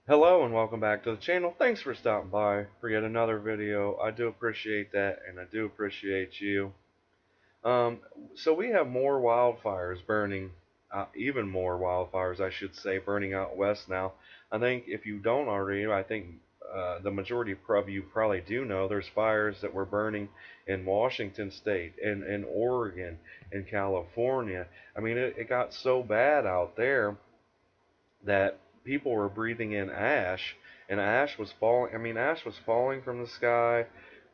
Hello and welcome back to the channel. Thanks for stopping by for yet another video. I do appreciate that, and I do appreciate you. Um, so we have more wildfires burning, even more wildfires, I should say, burning out west now. I think if you don't already, I think the majority of you probably do know there's fires that were burning in Washington State, in Oregon, in California. I mean, it got so bad out there that people were breathing in ash, and ash was falling. I mean, ash was falling from the sky.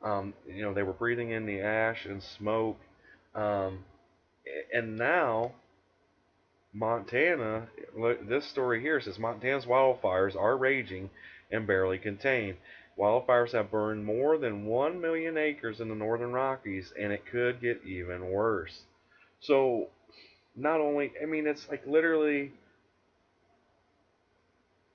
They were breathing in the ash and smoke. Um, and now Montana, this story here says Montana's wildfires are raging and barely contained. Wildfires have burned more than 1 million acres in the northern Rockies, and it could get even worse. So, not only, I mean, it's like literally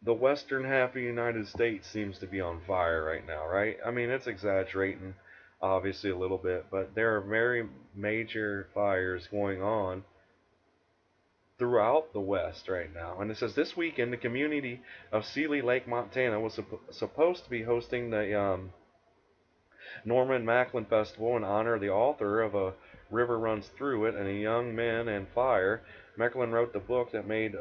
the western half of the United States seems to be on fire right now, right? I mean, it's exaggerating, obviously, a little bit, but there are very major fires going on throughout the West right now. And it says this weekend, the community of Seeley Lake, Montana, was supposed to be hosting the Norman Macklin Festival in honor of the author of A River Runs Through It and A Young Men and Fire. Macklin wrote the book that made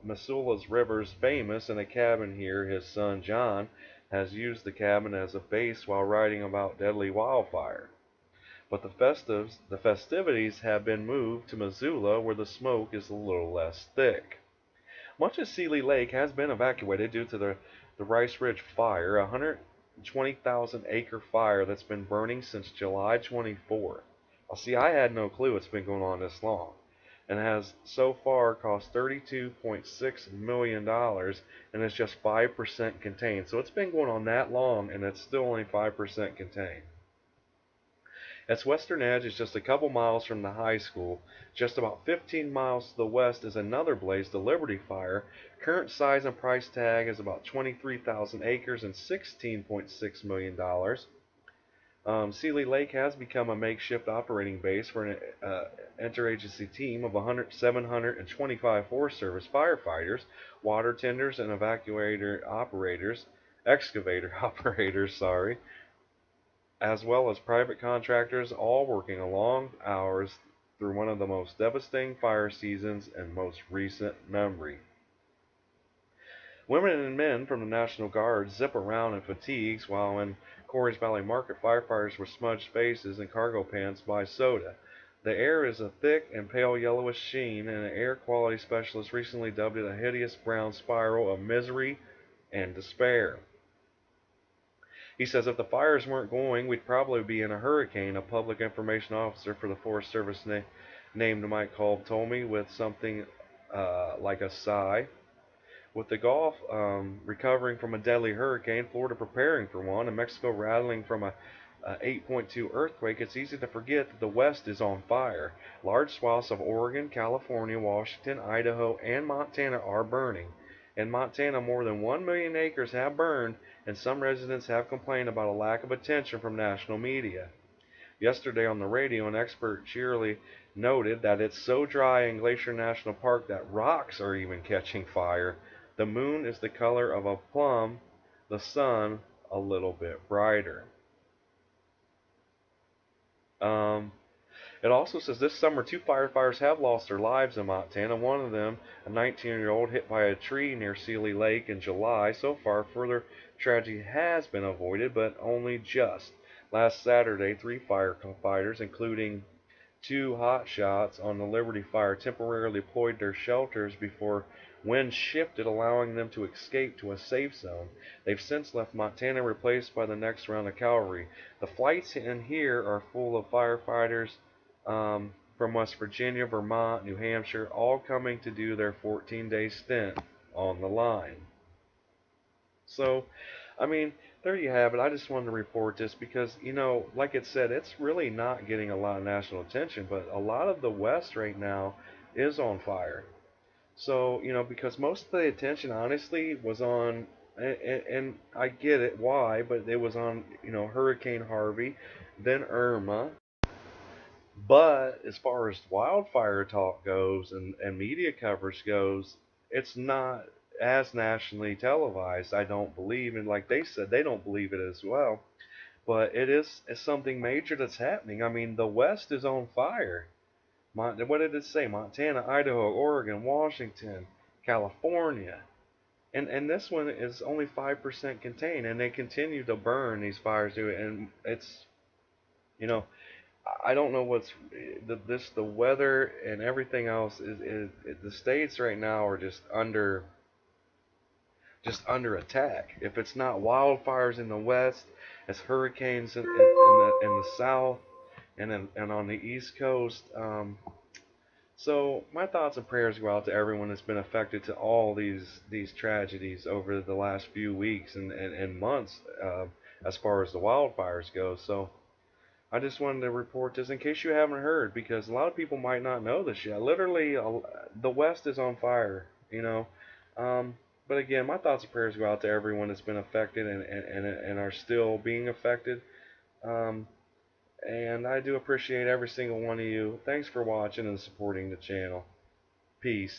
Missoula's rivers famous. In a cabin here, his son John has used the cabin as a base while writing about deadly wildfire. But the festivities have been moved to Missoula, where the smoke is a little less thick. Much of Seeley Lake has been evacuated due to the Rice Ridge Fire, a 120,000-acre fire that's been burning since July 24th. Well, see, I had no clue it's been going on this long, and has so far cost $32.6 million, and it's just 5% contained. So it's been going on that long, and it's still only 5% contained. Its western edge is just a couple miles from the high school. Just about 15 miles to the west is another blaze, the Liberty Fire. Current size and price tag is about 23,000 acres and $16.6 million. Seeley Lake has become a makeshift operating base for an interagency team of 725 Forest Service firefighters, water tenders, and excavator operators, sorry, as well as private contractors, all working long hours through one of the most devastating fire seasons in most recent memory. Women and men from the National Guard zip around in fatigues, while in Corey's Valley Market, firefighters with smudged faces and cargo pants buy soda. The air is a thick and pale yellowish sheen, and an air quality specialist recently dubbed it a hideous brown spiral of misery and despair. He says if the fires weren't going, we'd probably be in a hurricane. A public information officer for the Forest Service named Mike Kolb told me with something like a sigh. With the Gulf recovering from a deadly hurricane, Florida preparing for one, and Mexico rattling from a 8.2 earthquake, it's easy to forget that the West is on fire. Large swaths of Oregon, California, Washington, Idaho, and Montana are burning. In Montana, more than 1 million acres have burned, and some residents have complained about a lack of attention from national media. Yesterday on the radio, an expert cheerily noted that it's so dry in Glacier National Park that rocks are even catching fire. The moon is the color of a plum, the sun a little bit brighter. Um, It also says this summer 2 firefighters have lost their lives in Montana. One of them, a 19-year-old, hit by a tree near Seeley Lake in July. So far, further tragedy has been avoided, but only just. Last Saturday, 3 firefighters, including 2 hotshots on the Liberty Fire, temporarily deployed their shelters before wind shifted, allowing them to escape to a safe zone. They've since left Montana, replaced by the next round of cavalry. The flights in here are full of firefighters from West Virginia, Vermont, New Hampshire, all coming to do their 14-day stint on the line. So, I mean, there you have it. I just wanted to report this because, like it said, it's really not getting a lot of national attention, but a lot of the West right now is on fire. So, because most of the attention, honestly, was on, and I get it why, but it was on, Hurricane Harvey, then Irma. But as far as wildfire talk goes and media coverage goes, it's not as nationally televised. I don't believe, and like they said, they don't believe it as well. But it's something major that's happening. I mean, the West is on fire. What did it say? Montana, Idaho, Oregon, Washington, California. And this one is only 5% contained, and they continue to burn these fires do it, and it's, you know, I don't know what's the weather and everything else is the states right now are just under attack. If it's not wildfires in the west, it's hurricanes in the south and on the east coast. So my thoughts and prayers go out to everyone that's been affected to all these tragedies over the last few weeks and months, as far as the wildfires go. So I just wanted to report this in case you haven't heard, because a lot of people might not know this yet. Literally, the West is on fire, you know. Um, but again, my thoughts and prayers go out to everyone that's been affected and are still being affected. Um, and I do appreciate every single one of you. Thanks for watching and supporting the channel. Peace.